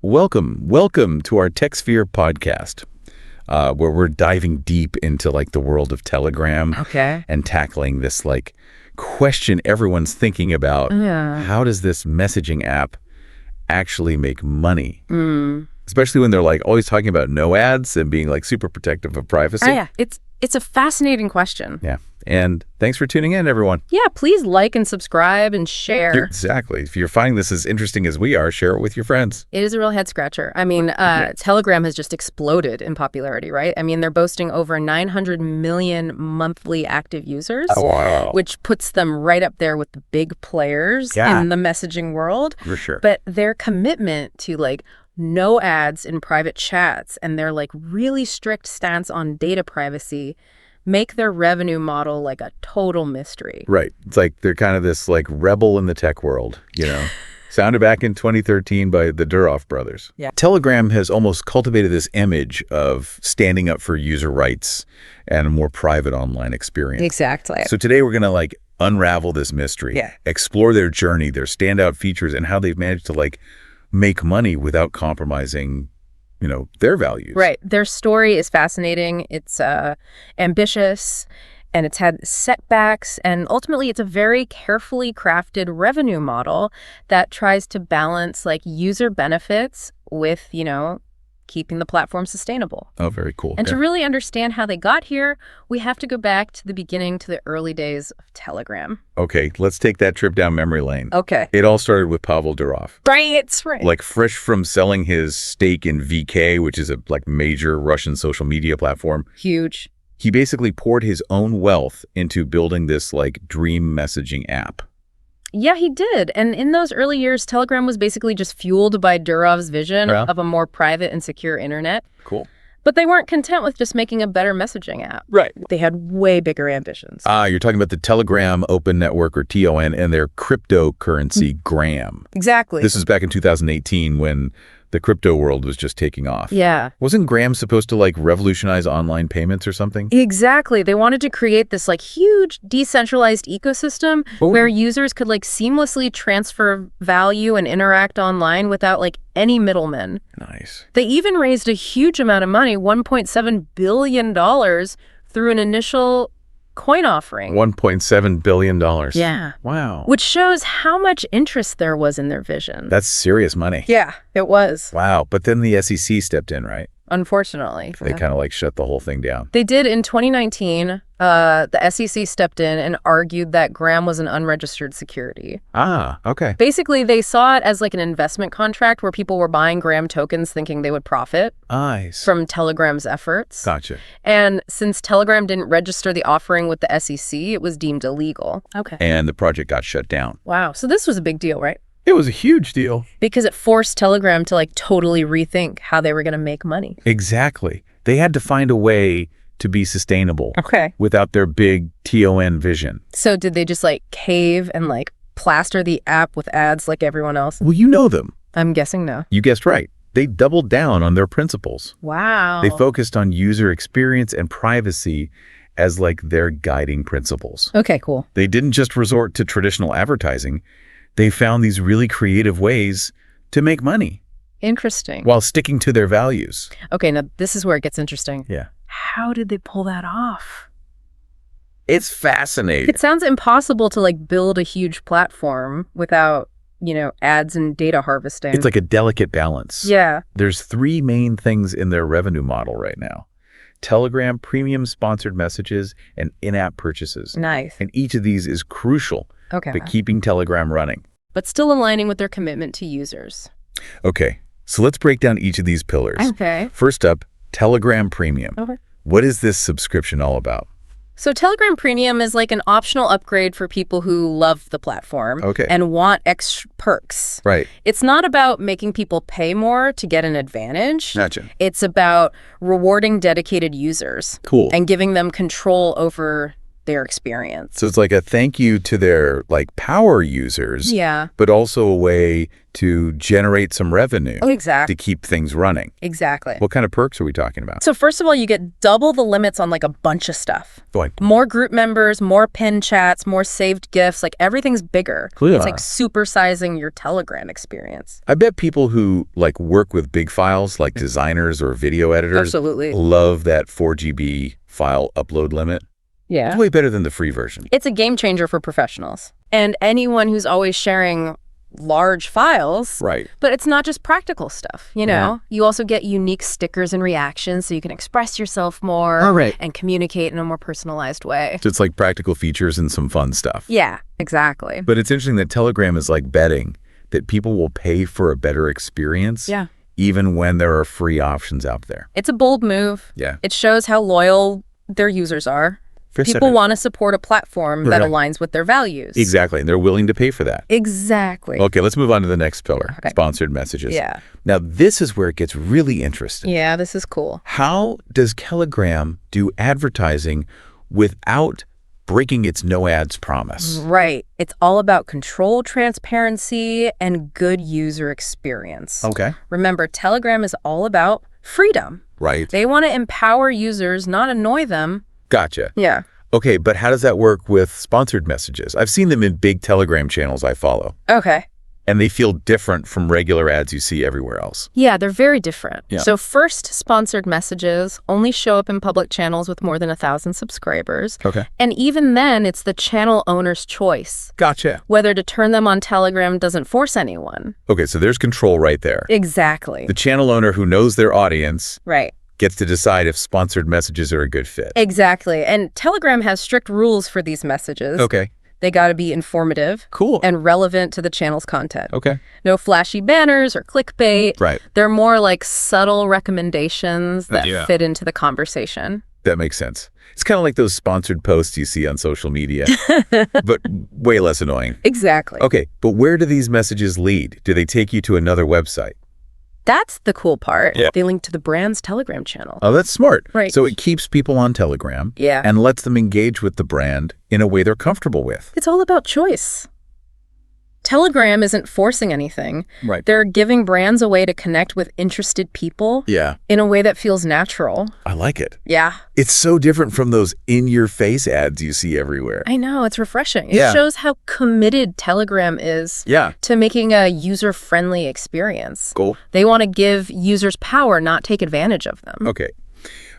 Welcome to our TechSpherePodcast, where we're diving deep into the world of Telegram and tackling this question everyone's thinking about. Yeah. How does this messaging app actually make money? Especially when they're always talking about no ads and being super protective of privacy. Oh, yeah. It's a fascinating question. Yeah. And thanks for tuning in, everyone. Yeah, please like and subscribe and share. Exactly. If you're finding this as interesting as we are, share it with your friends. It is a real head scratcher. I mean, Telegram has just exploded in popularity, right? I mean, they're boasting over 900 million monthly active users, which puts them right up there with the big players in the messaging world. For sure. But their commitment to no ads in private chats and their really strict stance on data privacy make their revenue model a total mystery. Right. It's they're kind of this rebel in the tech world, Sounded back in 2013 by the Duroff brothers. Yeah. Telegram has almost cultivated this image of standing up for user rights and a more private online experience. Exactly. So today we're going to unravel this mystery, explore their journey, their standout features, and how they've managed to make money without compromising their values. Right. Their story is fascinating. It's ambitious, and it's had setbacks, and ultimately it's a very carefully crafted revenue model that tries to balance user benefits with, keeping the platform sustainable. Oh, very cool. And to really understand how they got here, we have to go back to the beginning, to the early days of Telegram. Okay, let's take that trip down memory lane. Okay. It all started with Pavel Durov. Right. Fresh from selling his stake in VK, which is a major Russian social media platform. Huge. He basically poured his own wealth into building this dream messaging app. Yeah, he did. And in those early years, Telegram was basically just fueled by Durov's vision of a more private and secure internet. Cool. But they weren't content with just making a better messaging app. Right. They had way bigger ambitions. You're talking about the Telegram Open Network, or TON, and their cryptocurrency, Gram. Exactly. This was back in 2018 when the crypto world was just taking off. Yeah. Wasn't Gram supposed to revolutionize online payments or something? Exactly. They wanted to create this huge decentralized ecosystem where users could seamlessly transfer value and interact online without any middlemen. Nice. They even raised a huge amount of money, $1.7 billion, through an initial coin offering. $1.7 billion. Yeah. Wow. Which shows how much interest there was in their vision. That's serious money. Yeah, it was. Wow. But then the SEC stepped in, right? Unfortunately. They kind of shut the whole thing down. They did in 2019. The SEC stepped in and argued that Gram was an unregistered security. Ah, okay. Basically, they saw it as an investment contract where people were buying Gram tokens thinking they would profit from Telegram's efforts. Gotcha. And since Telegram didn't register the offering with the SEC, it was deemed illegal. Okay. And the project got shut down. Wow. So this was a big deal, right? It was a huge deal. Because it forced Telegram to totally rethink how they were going to make money. Exactly. They had to find a way to be sustainable without their big TON vision. So did they just cave and plaster the app with ads like everyone else? Well, you know them. I'm guessing no. You guessed right. They doubled down on their principles. Wow. They focused on user experience and privacy as their guiding principles. Okay, cool. They didn't just resort to traditional advertising. They found these really creative ways to make money. Interesting. While sticking to their values. Okay, now this is where it gets interesting. Yeah. How did they pull that off? It's fascinating. It sounds impossible to build a huge platform without, ads and data harvesting. It's a delicate balance. Yeah. There's three main things in their revenue model right now: Telegram premium sponsored messages and in-app purchases. Nice. And each of these is crucial to keeping Telegram running. But still aligning with their commitment to users. Okay, so let's break down each of these pillars. Okay. First up, Telegram Premium. Okay. What is this subscription all about? So Telegram Premium is an optional upgrade for people who love the platform and want extra perks. Right. It's not about making people pay more to get an advantage. Gotcha. It's about rewarding dedicated users. Cool. And giving them control over their experience. So it's a thank you to their power users. Yeah. But also a way to generate some revenue Exactly. to keep things running. Exactly. What kind of perks are we talking about? So first of all, you get double the limits on like a bunch of stuff. Like, More group members, more pin chats, more saved gifts, like everything's bigger. Clear. It's like supersizing your Telegram experience. I bet people who like work with big files, like designers or video editors, Absolutely. love that 4 GB file upload limit. Yeah. It's way better than the free version. It's a game changer for professionals. And anyone who's always sharing large files. Right. But it's not just practical stuff, you know? Yeah. You also get unique stickers and reactions so you can express yourself more and communicate in a more personalized way. So it's like practical features and some fun stuff. Yeah, exactly. But it's interesting that Telegram is like betting that people will pay for a better experience. Yeah. Even when there are free options out there. It's a bold move. Yeah. It shows how loyal their users are. People want to support a platform that aligns with their values. Exactly. And they're willing to pay for that. Exactly. Okay, let's move on to the next pillar, sponsored messages. Yeah. Now, this is where it gets really interesting. Yeah, this is cool. How does Telegram do advertising without breaking its no ads promise? Right. It's all about control, transparency, and good user experience. Okay. Remember, Telegram is all about freedom. Right. They want to empower users, not annoy them. Gotcha. Yeah. Okay, but how does that work with sponsored messages? I've seen them in big Telegram channels I follow. Okay. And they feel different from regular ads you see everywhere else. Yeah, they're very different. Yeah. So first, sponsored messages only show up in public channels with more than 1,000 subscribers. Okay. And even then, it's the channel owner's choice. Gotcha. Whether to turn them on Telegram doesn't force anyone. Okay, so there's control right there. Exactly. The channel owner who knows their audience Right. gets to decide if sponsored messages are a good fit. Exactly. And Telegram has strict rules for these messages. Okay. They got to be informative. Cool. And relevant to the channel's content. Okay. No flashy banners or clickbait. Right. They're more like subtle recommendations that Yeah. fit into the conversation. That makes sense. It's kind of like those sponsored posts you see on social media, but way less annoying. Exactly. Okay, but where do these messages lead? Do they take you to another website? That's the cool part. Yeah. They link to the brand's Telegram channel. Oh, that's smart. Right. So it keeps people on Telegram Yeah. and lets them engage with the brand in a way they're comfortable with. It's all about choice. Telegram isn't forcing anything. Right. They're giving brands a way to connect with interested people Yeah. in a way that feels natural. I like it. Yeah. It's so different from those in-your-face ads you see everywhere. I know. It's refreshing. Yeah. It shows how committed Telegram is Yeah. to making a user-friendly experience. Cool. They want to give users power, not take advantage of them. Okay.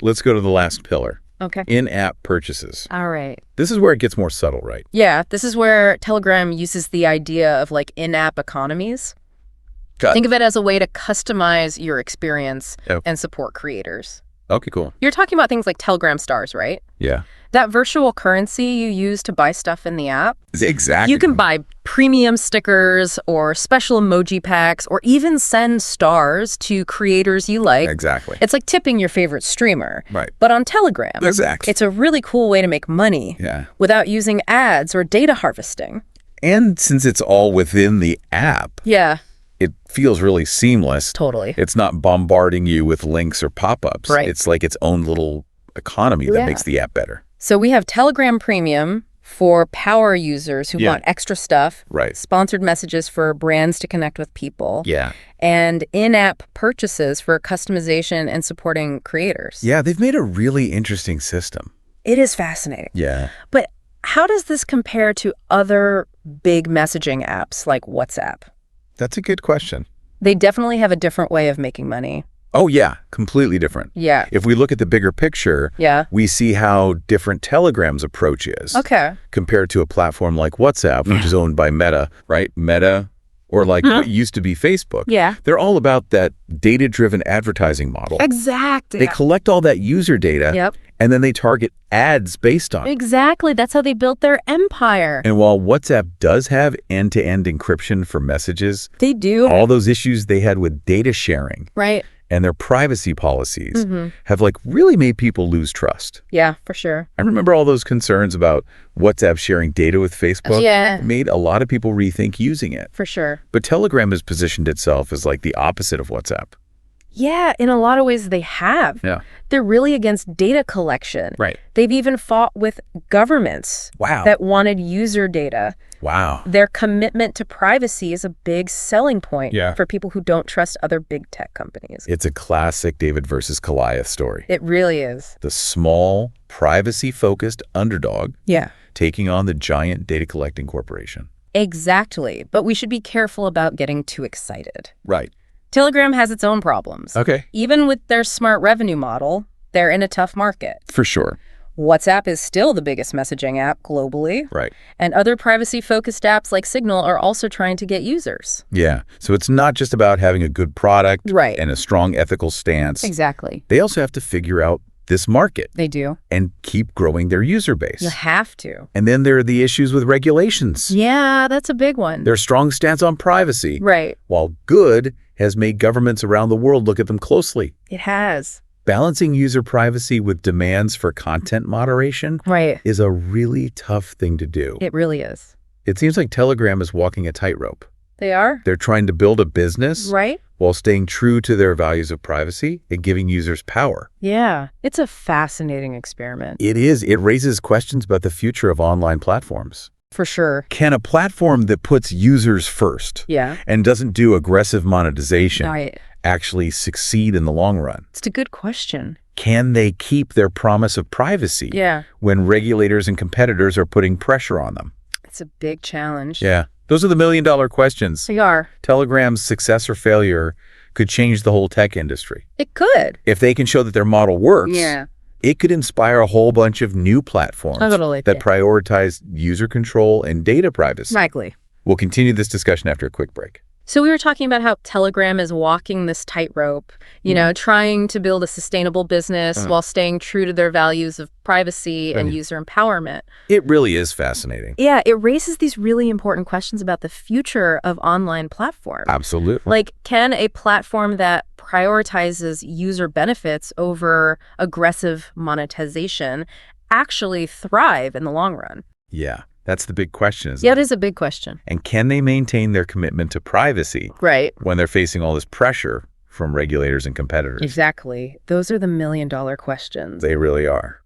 Let's go to the last pillar. Okay. In-app purchases. All right. This is where it gets more subtle, right? Yeah, this is where Telegram uses the idea of like in-app economies. Think of it as a way to customize your experience and support creators. Okay, cool. You're talking about things like Telegram stars, right? Yeah. That virtual currency you use to buy stuff in the app. Exactly. You can buy premium stickers or special emoji packs or even send stars to creators you like. Exactly. It's like tipping your favorite streamer. Right. But on Telegram. Exactly. It's a really cool way to make money without using ads or data harvesting. And since it's all within the app, Yeah. it feels really seamless. Totally. It's not bombarding you with links or pop-ups. Right. It's like its own little economy that makes the app better. So we have Telegram Premium for power users who want extra stuff. Right. Sponsored messages for brands to connect with people. Yeah. And in-app purchases for customization and supporting creators. Yeah, they've made a really interesting system. It is fascinating. Yeah. But how does this compare to other big messaging apps like WhatsApp? That's a good question. They definitely have a different way of making money. Oh, yeah. Completely different. Yeah. If we look at the bigger picture, we see how different Telegram's approach is. Okay. Compared to a platform like WhatsApp, which is owned by Meta, right? Meta, or like what used to be Facebook. Yeah. They're all about that data-driven advertising model. Exactly. They collect all that user data, and then they target ads based on it. Exactly. That's how they built their empire. And while WhatsApp does have end-to-end encryption for messages, They do. all those issues they had with data sharing Right. and their privacy policies have like really made people lose trust. Yeah, for sure. I remember all those concerns about WhatsApp sharing data with Facebook. Yeah. It made a lot of people rethink using it. For sure. But Telegram has positioned itself as like the opposite of WhatsApp. Yeah, in a lot of ways they have. Yeah. They're really against data collection. Right. They've even fought with governments that wanted user data. Wow. Their commitment to privacy is a big selling point for people who don't trust other big tech companies. It's a classic David versus Goliath story. It really is. The small, privacy-focused underdog taking on the giant data-collecting corporation. Exactly. But we should be careful about getting too excited. Right. Telegram has its own problems. Okay. Even with their smart revenue model, they're in a tough market. For sure. WhatsApp is still the biggest messaging app globally. Right. And other privacy-focused apps like Signal are also trying to get users. Yeah. So it's not just about having a good product and a strong ethical stance. Exactly. They also have to figure out this market. They do. And keep growing their user base. You have to. And then there are the issues with regulations. Yeah, that's a big one. Their strong stance on privacy. Right. While good has made governments around the world look at them closely. It has. Balancing user privacy with demands for content moderation is a really tough thing to do. It really is. It seems like Telegram is walking a tightrope. They are? They're trying to build a business while staying true to their values of privacy and giving users power. Yeah. It's a fascinating experiment. It is. It raises questions about the future of online platforms. For sure. Can a platform that puts users first and doesn't do aggressive monetization actually succeed in the long run? It's a good question. Can they keep their promise of privacy when regulators and competitors are putting pressure on them? It's a big challenge. Yeah. Those are the million-dollar questions. They are. Telegram's success or failure could change the whole tech industry. It could. If they can show that their model works, it could inspire a whole bunch of new platforms that prioritize user control and data privacy. Exactly. We'll continue this discussion after a quick break. So we were talking about how Telegram is walking this tightrope, you know, trying to build a sustainable business while staying true to their values of privacy and user empowerment. It really is fascinating. Yeah, it raises these really important questions about the future of online platforms. Absolutely. Like, can a platform that prioritizes user benefits over aggressive monetization actually thrive in the long run? Yeah. That's the big question, isn't it? Yeah, it is a big question. And can they maintain their commitment to privacy when they're facing all this pressure from regulators and competitors? Exactly. Those are the million-dollar questions. They really are.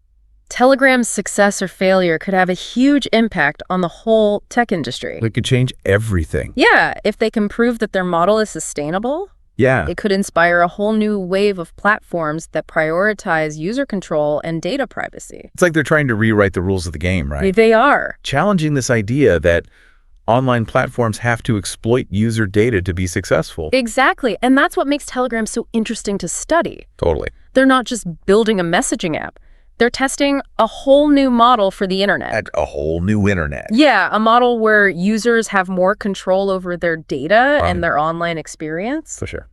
Telegram's success or failure could have a huge impact on the whole tech industry. It could change everything. Yeah, if they can prove that their model is sustainable, it could inspire a whole new wave of platforms that prioritize user control and data privacy. It's like they're trying to rewrite the rules of the game, right? They are. Challenging this idea that online platforms have to exploit user data to be successful. Exactly. And that's what makes Telegram so interesting to study. Totally. They're not just building a messaging app. They're testing a whole new model for the internet. A whole new internet. Yeah, a model where users have more control over their data and their online experience. For sure.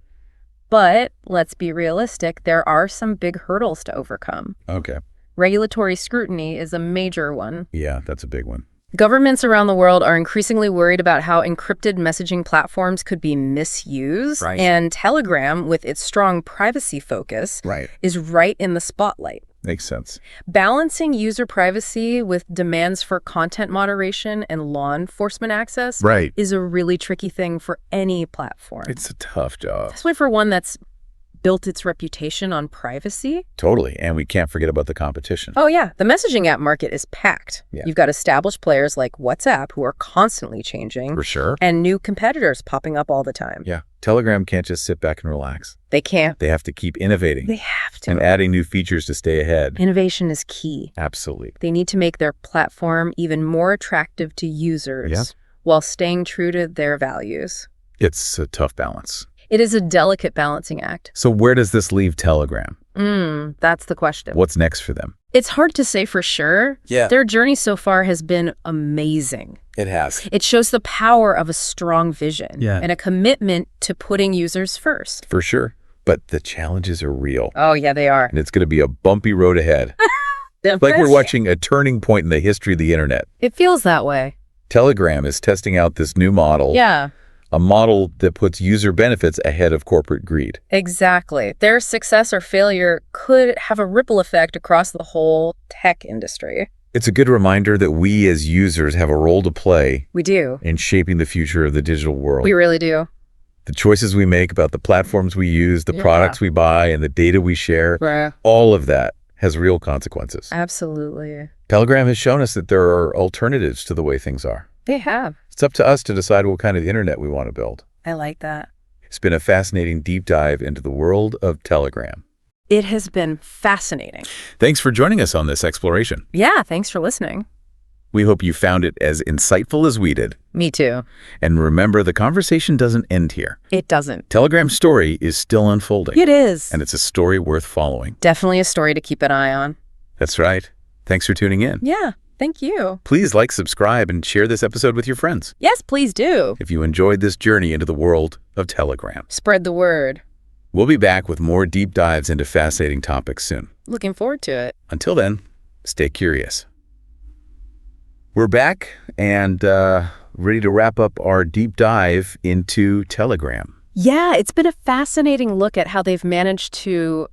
But let's be realistic, there are some big hurdles to overcome. Okay. Regulatory scrutiny is a major one. Yeah, that's a big one. Governments around the world are increasingly worried about how encrypted messaging platforms could be misused. And Telegram, with its strong privacy focus, is right in the spotlight. Makes sense. Balancing user privacy with demands for content moderation and law enforcement access is a really tricky thing for any platform. It's a tough job. Especially for one that's built its reputation on privacy. Totally. And we can't forget about the competition. Oh, yeah. The messaging app market is packed. You've got established players like WhatsApp who are constantly changing. For sure. And new competitors popping up all the time. Yeah. Telegram can't just sit back and relax. They can't. They have to keep innovating. They have to. And adding new features to stay ahead. Innovation is key. Absolutely. They need to make their platform even more attractive to users while staying true to their values. It's a tough balance. It is a delicate balancing act. So where does this leave Telegram? That's the question. What's next for them? It's hard to say for sure. Their journey so far has been amazing. It has. It shows the power of a strong vision and a commitment to putting users first. For sure. But the challenges are real. Oh, yeah, they are. And it's going to be a bumpy road ahead. Like we're watching a turning point in the history of the internet. It feels that way. Telegram is testing out this new model. A model that puts user benefits ahead of corporate greed. Exactly. Their success or failure could have a ripple effect across the whole tech industry. It's a good reminder that we as users have a role to play. We do. In shaping the future of the digital world. We really do. The choices we make about the platforms we use, the products we buy, and the data we share, all of that has real consequences. Absolutely. Telegram has shown us that there are alternatives to the way things are. They have. It's up to us to decide what kind of internet we want to build. I like that. It's been a fascinating deep dive into the world of Telegram. It has been fascinating. Thanks for joining us on this exploration. Yeah, thanks for listening. We hope you found it as insightful as we did. Me too. And remember, the conversation doesn't end here. It doesn't. Telegram's story is still unfolding. It is. And it's a story worth following. Definitely a story to keep an eye on. That's right. Thanks for tuning in. Yeah, thank you. Please like, subscribe, and share this episode with your friends. Yes, please do. If you enjoyed this journey into the world of Telegram. Spread the word. We'll be back with more deep dives into fascinating topics soon. Looking forward to it. Until then, stay curious. We're back and ready to wrap up our deep dive into Telegram. Yeah, it's been a fascinating look at how they've managed to,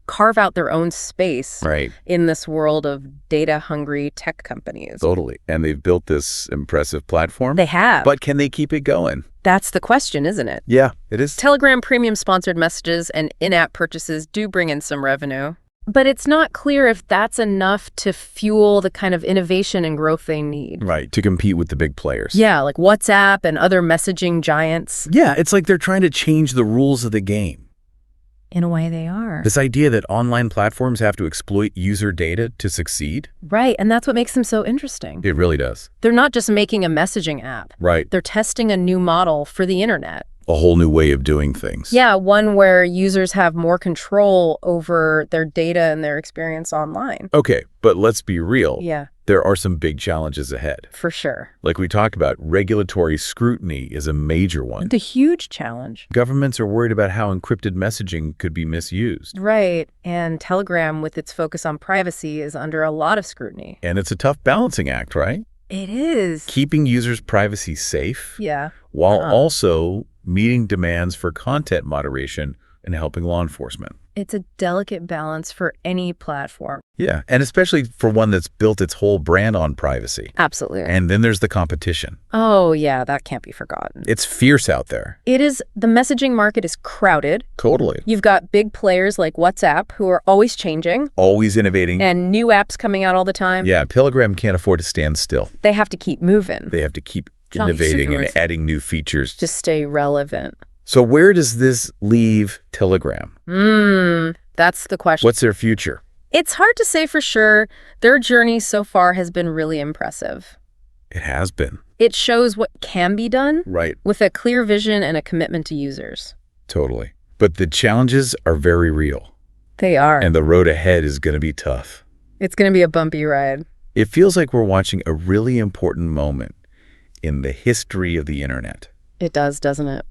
carve out their own space in this world of data-hungry tech companies. Totally. And they've built this impressive platform. They have. But can they keep it going? That's the question, isn't it? Yeah, it is. Telegram premium sponsored messages and in-app purchases do bring in some revenue. But it's not clear if that's enough to fuel the kind of innovation and growth they need. Right, to compete with the big players. Yeah, like WhatsApp and other messaging giants. Yeah, it's like they're trying to change the rules of the game. In a way, they are. This idea that online platforms have to exploit user data to succeed? Right, and that's what makes them so interesting. It really does. They're not just making a messaging app. Right. They're testing a new model for the internet. A whole new way of doing things. Yeah, one where users have more control over their data and their experience online. Okay, but let's be real. Yeah. There are some big challenges ahead. For sure. Like we talked about, regulatory scrutiny is a major one. It's a huge challenge. Governments are worried about how encrypted messaging could be misused. Right, and Telegram, with its focus on privacy, is under a lot of scrutiny. And it's a tough balancing act, right? It is. Keeping users' privacy safe. Yeah. While also meeting demands for content moderation and helping law enforcement. It's a delicate balance for any platform. Yeah, and especially for one that's built its whole brand on privacy. Absolutely. And then there's the competition. Oh, yeah, that can't be forgotten. It's fierce out there. It is. The messaging market is crowded. Totally. You've got big players like WhatsApp who are always changing. Always innovating. And new apps coming out all the time. Yeah, Telegram can't afford to stand still. They have to keep moving. They have to keep innovating and adding new features. To stay relevant. So where does this leave Telegram? That's the question. What's their future? It's hard to say for sure. Their journey so far has been really impressive. It has been. It shows what can be done. Right. With a clear vision and a commitment to users. Totally. But the challenges are very real. They are. And the road ahead is going to be tough. It's going to be a bumpy ride. It feels like we're watching a really important moment in the history of the internet. It does, doesn't it?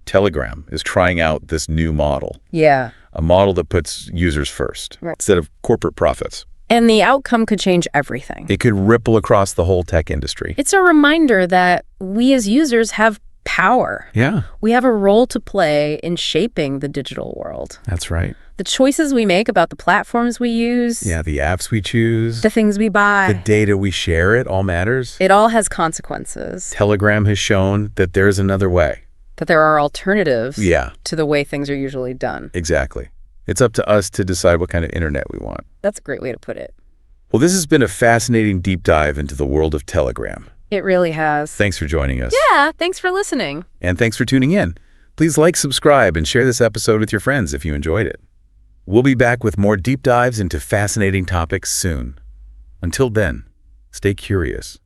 Telegram is trying out this new model. Yeah. A model that puts users first instead of corporate profits. And the outcome could change everything. It could ripple across the whole tech industry. It's a reminder that we as users have power. Yeah. We have a role to play in shaping the digital world. That's right. The choices we make about the platforms we use. Yeah, the apps we choose. The things we buy. The data we share, it all matters. It all has consequences. Telegram has shown that there's another way. That there are alternatives to the way things are usually done. Exactly. It's up to us to decide what kind of internet we want. That's a great way to put it. Well, this has been a fascinating deep dive into the world of Telegram. It really has. Thanks for joining us. Yeah, thanks for listening. And thanks for tuning in. Please like, subscribe, and share this episode with your friends if you enjoyed it. We'll be back with more deep dives into fascinating topics soon. Until then, stay curious.